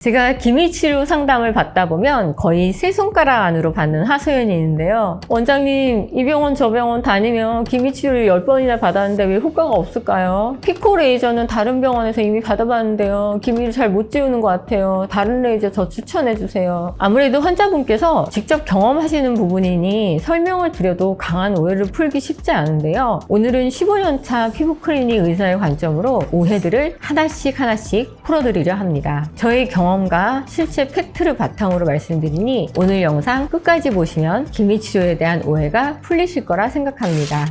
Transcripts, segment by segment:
제가 기미치료 상담을 받다 보면 거의 세 손가락 안으로 받는 하소연이 있는데요. 원장님, 이 병원 저 병원 다니면 기미치료를 10번이나 받았는데 왜 효과가 없을까요? 피코 레이저는 다른 병원에서 이미 받아봤는데요. 기미를 잘 못 지우는 것 같아요. 다른 레이저 저 추천해주세요. 아무래도 환자분께서 직접 경험하시는 부분이니 설명을 드려도 강한 오해를 풀기 쉽지 않은데요. 오늘은 15년차 피부 클리닉 의사의 관점으로 오해들을 하나씩 풀어드리려 합니다. 저의 경험과 실제 팩트를 바탕으로 말씀드리니 오늘 영상 끝까지 보시면 기미치료에 대한 오해가 풀리실 거라 생각합니다.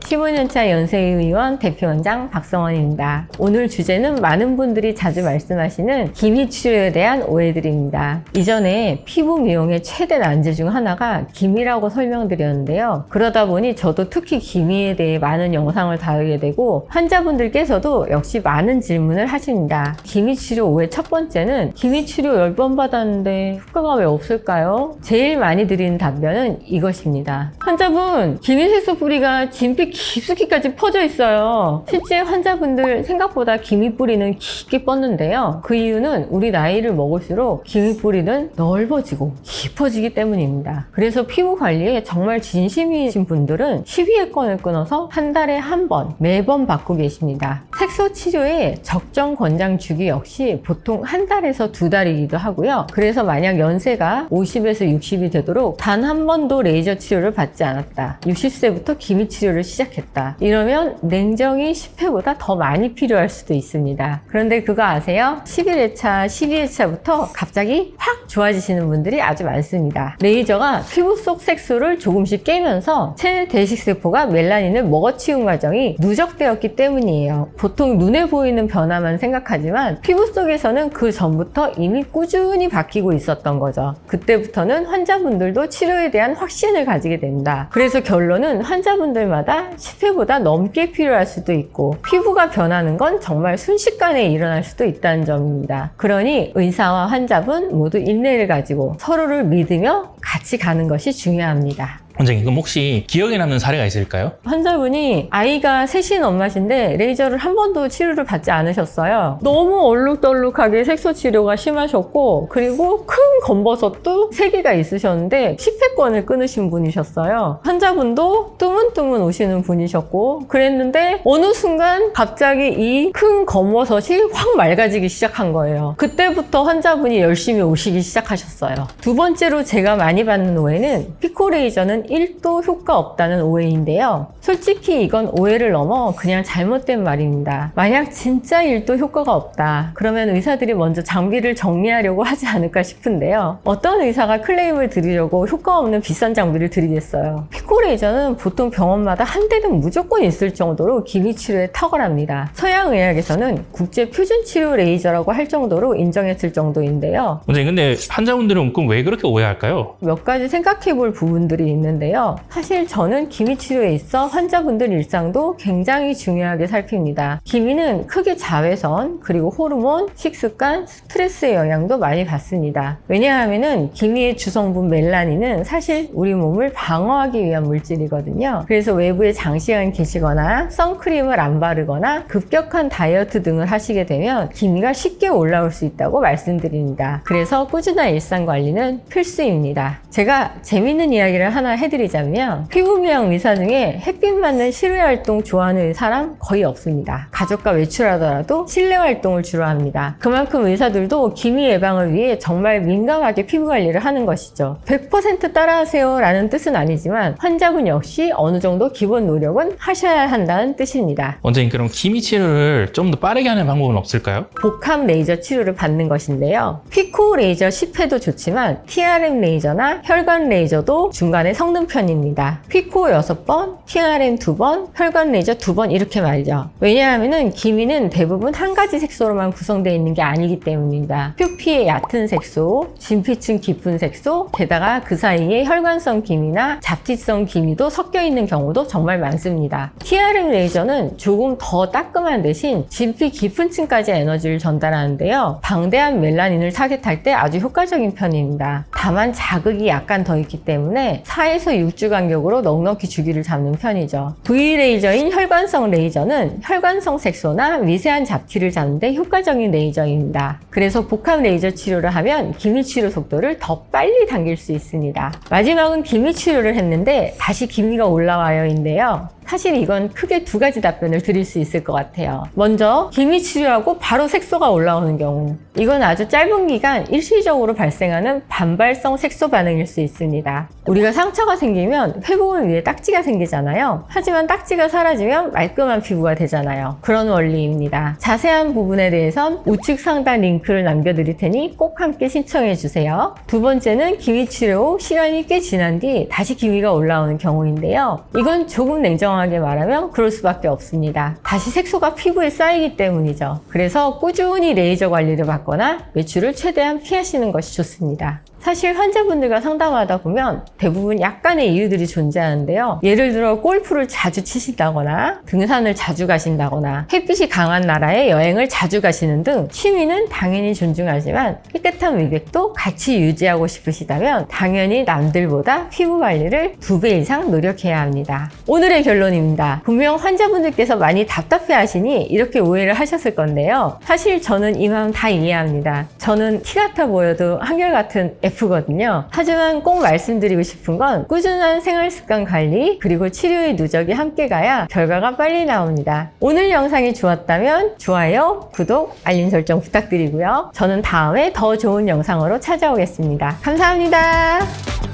15년차 연세의원 대표원장 박성원입니다. 오늘 주제는 많은 분들이 자주 말씀하시는 기미치료에 대한 오해들입니다. 이전에 피부 미용의 최대 난제 중 하나가 기미라고 설명드렸는데요. 그러다 보니 저도 특히 기미에 대해 많은 영상을 다루게 되고 환자분들께서도 역시 많은 질문을 하십니다. 기미치료 오해 첫 번째는 기미치료 10번 받았는데 효과가 왜 없을까요? 제일 많이 드리는 답변은 이것입니다. 환자분, 기미색소 뿌리가 진피 깊숙이까지 퍼져 있어요. 실제 환자분들 생각보다 기미뿌리는 깊게 뻗는데요. 그 이유는 우리 나이를 먹을수록 기미뿌리는 넓어지고 깊어지기 때문입니다. 그래서 피부 관리에 정말 진심이신 분들은 12회권을 끊어서 한 달에 한 번, 매번 받고 계십니다. 색소 치료의 적정 권장 주기 역시 보통 한 달에서 두 달이기도 하고요. 그래서 만약 연세가 50에서 60이 되도록 단 한 번도 레이저 치료를 받지 않았다. 60세부터 기미 치료를 시작했다. 이러면 냉정히 10회보다 더 많이 필요할 수도 있습니다. 그런데 그거 아세요? 11회차, 12회차부터 갑자기 확 좋아지시는 분들이 아주 많습니다. 레이저가 피부 속 색소를 조금씩 깨면서 체내 대식세포가 멜라닌을 먹어치운 과정이 누적되었기 때문이에요. 보통 눈에 보이는 변화만 생각하지만 피부 속에서는 그 전부터 이미 꾸준히 바뀌고 있었던 거죠. 그때부터는 환자분들도 치료에 대한 확신을 가지게 됩니다. 그래서 결론은 환자분들마다 10회보다 넘게 필요할 수도 있고 피부가 변하는 건 정말 순식간에 일어날 수도 있다는 점입니다. 그러니 의사와 환자분 모두 인내를 가지고 서로를 믿으며 같이 가는 것이 중요합니다. 원장님, 그럼 혹시 기억에 남는 사례가 있을까요? 환자분이 아이가 셋인 엄마신데 레이저를 한 번도 치료를 받지 않으셨어요. 너무 얼룩덜룩하게 색소 치료가 심하셨고 그리고 큰 검버섯도 3개가 있으셨는데 10회권을 끊으신 분이셨어요. 환자분도 뜨문뜨문 오시는 분이셨고 그랬는데 어느 순간 갑자기 이 큰 검버섯이 확 맑아지기 시작한 거예요. 그때부터 환자분이 열심히 오시기 시작하셨어요. 두 번째로 제가 많이 받는 오해는 피코 레이저는 1도 효과 없다는 오해인데요. 솔직히 이건 오해를 넘어 그냥 잘못된 말입니다. 만약 진짜 1도 효과가 없다. 그러면 의사들이 먼저 장비를 정리하려고 하지 않을까 싶은데요. 어떤 의사가 클레임을 드리려고 효과 없는 비싼 장비를 드리겠어요. 피코 레이저는 보통 병원마다 한 대는 무조건 있을 정도로 기미 치료에 탁월합니다. 서양 의학에서는 국제 표준 치료 레이저라고 할 정도로 인정했을 정도인데요. 원장님, 근데 환자분들은 그럼 왜 그렇게 오해할까요? 몇 가지 생각해 볼 부분들이 있는데요. 사실 저는 기미 치료에 있어 환자분들 일상도 굉장히 중요하게 살핍니다. 기미는 크게 자외선, 그리고 호르몬, 식습관, 스트레스의 영향도 많이 받습니다. 왜냐하면 기미의 주성분 멜라닌은 사실 우리 몸을 방어하기 위한 물질이거든요. 그래서 외부에 장시간 계시거나 선크림을 안 바르거나 급격한 다이어트 등을 하시게 되면 기미가 쉽게 올라올 수 있다고 말씀드립니다. 그래서 꾸준한 일상관리는 필수입니다. 제가 재밌는 이야기를 하나 해드리자면 피부 미용 의사 중에 햇빛 맞는 실외 활동 좋아하는 사람 거의 없습니다. 가족과 외출하더라도 실내 활동을 주로 합니다. 그만큼 의사들도 기미 예방을 위해 정말 민감하게 피부 관리를 하는 것이죠. 100% 따라하세요 라는 뜻은 아니지만 환자분 역시 어느 정도 기본 노력은 하셔야 한다는 뜻입니다. 원장님, 그럼 기미 치료를 좀 더 빠르게 하는 방법은 없을까요? 복합 레이저 치료를 받는 것인데요. 피코 레이저 10회도 좋지만 TRM 레이저나 혈관 레이저도 중간에 섞는 편입니다. 피코 6번, TRM 2번, 혈관 레이저 2번 이렇게 말이죠. 왜냐하면 기미는 대부분 한 가지 색소로만 구성되어 있는 게 아니기 때문입니다. 표피의 얕은 색소, 진피층 깊은 색소, 게다가 그 사이에 혈관성 기미나 잡티성 기미도 섞여 있는 경우도 정말 많습니다. TRM 레이저는 조금 더 따끔한 대신 진피 깊은 층까지 에너지를 전달하는데요. 방대한 멜라닌을 타겟할 때 아주 효과적인 편입니다. 다만 자극이 약간 더 있기 때문에 4에서 4에서 6주 간격으로 넉넉히 주기를 잡는 편이죠. V레이저인 혈관성 레이저는 혈관성 색소나 미세한 잡티를 잡는데 효과적인 레이저입니다. 그래서 복합 레이저 치료를 하면 기미 치료 속도를 더 빨리 당길 수 있습니다. 마지막은 기미 치료를 했는데 다시 기미가 올라와요인데요. 사실 이건 크게 두 가지 답변을 드릴 수 있을 것 같아요. 먼저 기미 치료하고 바로 색소가 올라오는 경우, 이건 아주 짧은 기간 일시적으로 발생하는 반발성 색소 반응일 수 있습니다. 우리가 상처가 생기면 회복을 위해 딱지가 생기잖아요. 하지만 딱지가 사라지면 말끔한 피부가 되잖아요. 그런 원리입니다. 자세한 부분에 대해선 우측 상단 링크를 남겨드릴 테니 꼭 함께 신청해 주세요. 두 번째는 기미 치료 후 시간이 꽤 지난 뒤 다시 기미가 올라오는 경우인데요. 이건 조금 냉정하게 말하면 그럴 수밖에 없습니다. 다시 색소가 피부에 쌓이기 때문이죠. 그래서 꾸준히 레이저 관리를 받거나 외출을 최대한 피하시는 것이 좋습니다. 사실 환자분들과 상담하다 보면 대부분 약간의 이유들이 존재하는데요. 예를 들어 골프를 자주 치신다거나 등산을 자주 가신다거나 햇빛이 강한 나라에 여행을 자주 가시는 등 취미는 당연히 존중하지만 깨끗한 미백도 같이 유지하고 싶으시다면 당연히 남들보다 피부 관리를 2배 이상 노력해야 합니다. 오늘의 결론입니다. 분명 환자분들께서 많이 답답해 하시니 이렇게 오해를 하셨을 건데요. 사실 저는 이 마음 다 이해합니다. 저는 티 같아 보여도 한결같은 F거든요. 하지만 꼭 말씀드리고 싶은 건 꾸준한 생활습관 관리 그리고 치료의 누적이 함께 가야 결과가 빨리 나옵니다. 오늘 영상이 좋았다면 좋아요, 구독, 알림 설정 부탁드리고요. 저는 다음에 더 좋은 영상으로 찾아오겠습니다. 감사합니다.